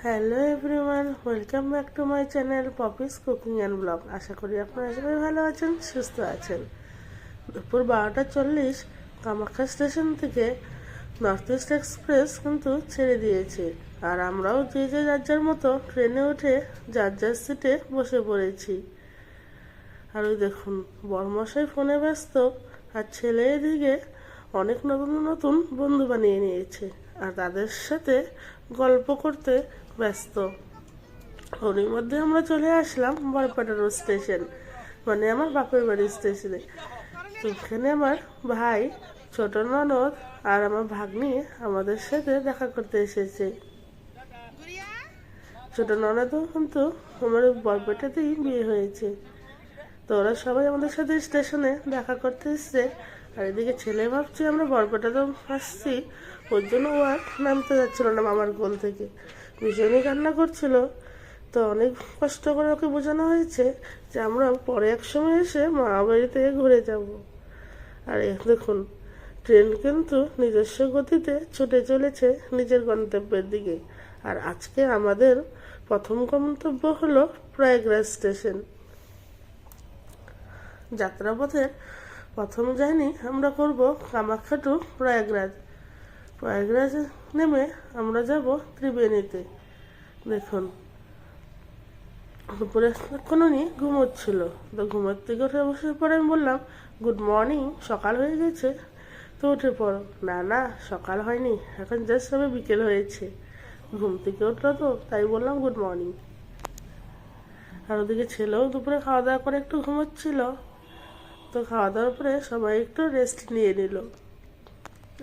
Hello everyone, welcome back to my channel Poppy's cooking and vlog. আশা করি আপনারা সবাই ভালো আছেন, সুস্থ আছেন। দুপুর 12:40 কামাখ্যা স্টেশন থেকে নর্থ ইস্ট এক্সপ্রেস কিন্তু ছেড়ে দিয়েছে, আর আমরাও যে যার যার মতো ট্রেনে উঠে যার যার সিটে বসে পড়েছি। আর ওই দেখুন, বড়মশাই ফোনে ব্যস্ত, আর ছেলে এদিকে অনেক নতুন নতুন বন্ধু বানিয়ে নিয়েছে আর তাদের সাথে গল্প করতে ব্যস্ত। ওর মধ্যে আমরা চলে আসলাম বরপেটা রোড স্টেশন, মানে আমার বাপের বাড়ির স্টেশনে। তো এখানে আমার ভাই, ছোট ননদ আর আমার ভাগ্নি আমাদের সাথে দেখা করতে এসেছে। ছোট ননদও কিন্তু আমার বরপেটাতেই বিয়ে হয়েছে। তো ওরা সবাই আমাদের সাথে স্টেশনে দেখা করতে এসছে। আর এদিকে ছেলে ভাবছে আমরা বরপেটাতে আসছি, ওর জন্য ও আর নামতে যাচ্ছিল না মামার কোল থেকে, ভীষণই কান্না করছিল। তো অনেক কষ্ট করে ওকে বোঝানো হয়েছে যে আমরা পরে এক সময় এসে মামা বাড়ি থেকে ঘুরে যাব। আর দেখুন, ট্রেন কিন্তু নিজস্ব গতিতে ছুটে চলেছে নিজের গন্তব্যের দিকে। আর আজকে আমাদের প্রথম গন্তব্য হলো প্রয়াগরাজ স্টেশন। যাত্রাপথের প্রথম জার্নি আমরা করব কামাখ্যা টু প্রয়াগরাজ। প্রয়াগরাজে নেমে আমরা যাব ত্রিবেণীতে। দেখুন, দুপুরে এক্ষুনি ঘুমোচ্ছিল, তো ঘুমের থেকে উঠে বসে পরে আমি বললাম, গুড মর্নিং, সকাল হয়ে গেছে, তো উঠে পড়ো। না না, সকাল হয়নি, এখন জাস্ট সবে বিকেল হয়েছে। ঘুম থেকে উঠলো তো তাই বললাম গুড মর্নিং। আর ওদিকে ছেলেও দুপুরে খাওয়া দাওয়া করে একটু ঘুমোচ্ছিল। তো খাওয়া দাওয়ার পরে সবাই একটু রেস্ট নিয়ে নিল,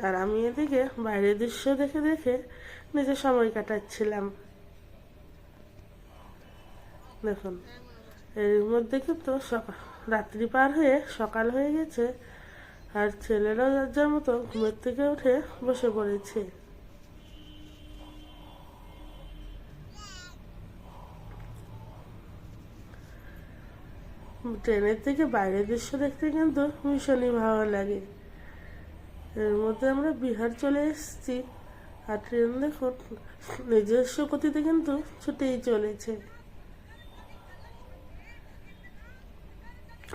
আর আমি এদিকে বাইরের দৃশ্য দেখে দেখে নিজের সময় কাটাচ্ছিলাম। দেখুন, এর মধ্যে কিন্তু রাত্রি পার হয়ে সকাল হয়ে গেছে, আর ছেলেরাও যার যার মতো ঘুমের থেকে উঠে বসে পড়েছে। ট্রেনের থেকে বাইরের দৃশ্য দেখতে কিন্তু ভীষণই ভালো লাগে। এর মধ্যে আমরা বিহার চলে এসেছি, আর ট্রেন দেখুন নিজস্ব গতিতে কিন্তু ছুটেই চলেছে।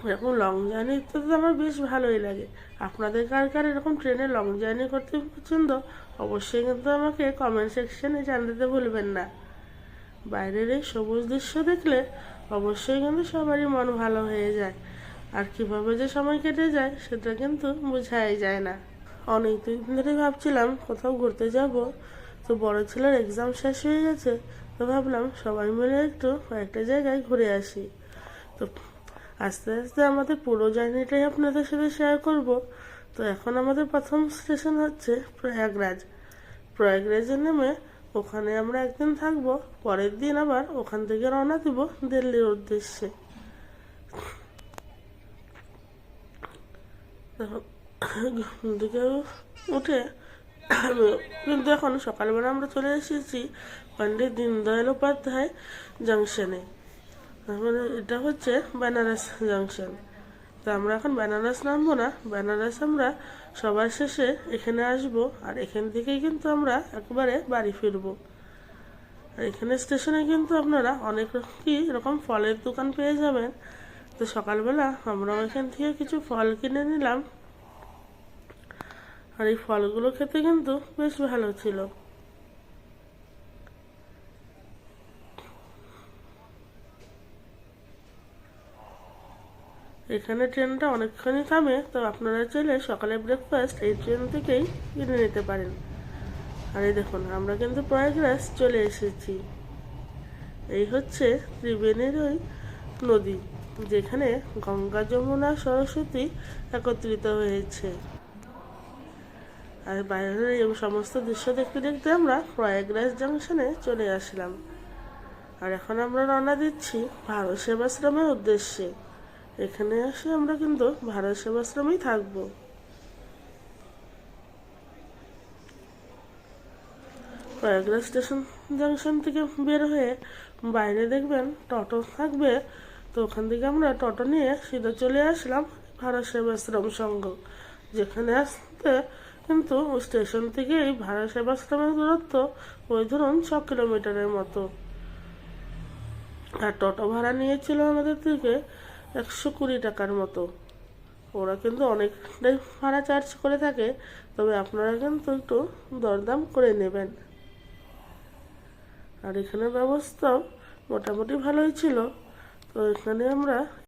এরকম লং জার্নিতে তো আমার বেশ ভালোই লাগে। আপনাদের কার কার এরকম ট্রেনে লং জার্নি করতে পছন্দ, অবশ্যই কিন্তু আমাকে কমেন্ট সেকশনে জানাতে ভুলবেন না। বাইরের এই সবুজ দৃশ্য দেখলে অবশ্যই কিন্তু সবারই মন ভালো হয়ে যায়, আর কিভাবে যে সময় কেটে যায় সেটা কিন্তু বোঝাই যায় না। অনেকদিন ধরে ভাবছিলাম কোথাও ঘুরতে যাব, তো বড় ছেলের এক্সাম শেষ হয়ে গেছে, তো ভাবলাম সবাই মিলে একটু কয়েকটা জায়গায় ঘুরে আসি। তো আস্তে আস্তে আমাদের পুরো জার্নিটাই আপনাদের সাথে শেয়ার করব। তো এখন আমাদের প্রথম স্টেশন হচ্ছে প্রয়াগরাজ। প্রয়াগরাজে নেমে ওখানে আমরা একদিন থাকবো, পরের দিন আবার ওখান থেকে রওনা দিব দিল্লির উদ্দেশ্যে। ঘুম থেকে উঠে কিন্তু এখন সকালবেলা আমরা চলে এসেছি পণ্ডিত দীনদয়াল উপাধ্যায় জাংশনে, মানে এটা হচ্ছে বেনারস জাংশন। তো আমরা এখন বেনারস নামবো না, বেনারস আমরা সবার শেষে এখানে আসব, আর এখান থেকেই কিন্তু আমরা একবারে বাড়ি ফিরবো। আর এখানে স্টেশনে কিন্তু আপনারা অনেক এরকম ফলের দোকান পেয়ে যাবেন। তো সকালবেলা আমরা এখান থেকে কিছু ফল কিনে নিলাম, আর এই ফলগুলো খেতে কিন্তু বেশ ভালো ছিল। এখানে ট্রেনটা অনেকক্ষণই থামে, তো আপনারা চাইলে সকালে ব্রেকফাস্ট এই ট্রেন থেকেই কিনে নিতে পারেন। আর এই দেখুন, আমরা কিন্তু প্রয়াগরাজ চলে এসেছি। এই হচ্ছে ত্রিবেণীর ওই নদী, যেখানে গঙ্গা, যমুনা, সরস্বতী একত্রিত হয়েছে। আর বাইরের এই সমস্ত দৃশ্য দেখতে দেখতে আমরা প্রয়াগরাজ জাংশনে চলে আসলাম। আর এখন আমরা রওনা দিচ্ছি ভারত সেবাশ্রমের উদ্দেশ্যে। এখানে এসে আমরা কিন্তু ভারত সেবাশ্রমেই থাকবো। প্রয়াগরাজ স্টেশন জাংশন থেকে বের হয়ে বাইরে দেখবেন টোটো থাকবে, তো ওখান থেকে আমরা টোটো নিয়ে সিধা চলে আসলাম ভারত সেবাশ্রম সংঘ, যেখানে আসতে কিন্তু স্টেশন থেকে এই ভাড়া সেবাশ্রমের দূরত্ব ওই ধরুন 6 কিলোমিটারের মতো। আর টোটো ভাড়া নিয়েছিল আমাদের থেকে 120 টাকার মতো। ওরা কিন্তু অনেকটাই ভাড়া চার্জ করে থাকে, তবে আপনারা কিন্তু একটু দরদাম করে নেবেন। আর এখানে ব্যবস্থাও মোটামুটি ভালোই ছিল। তো এখানে আমরা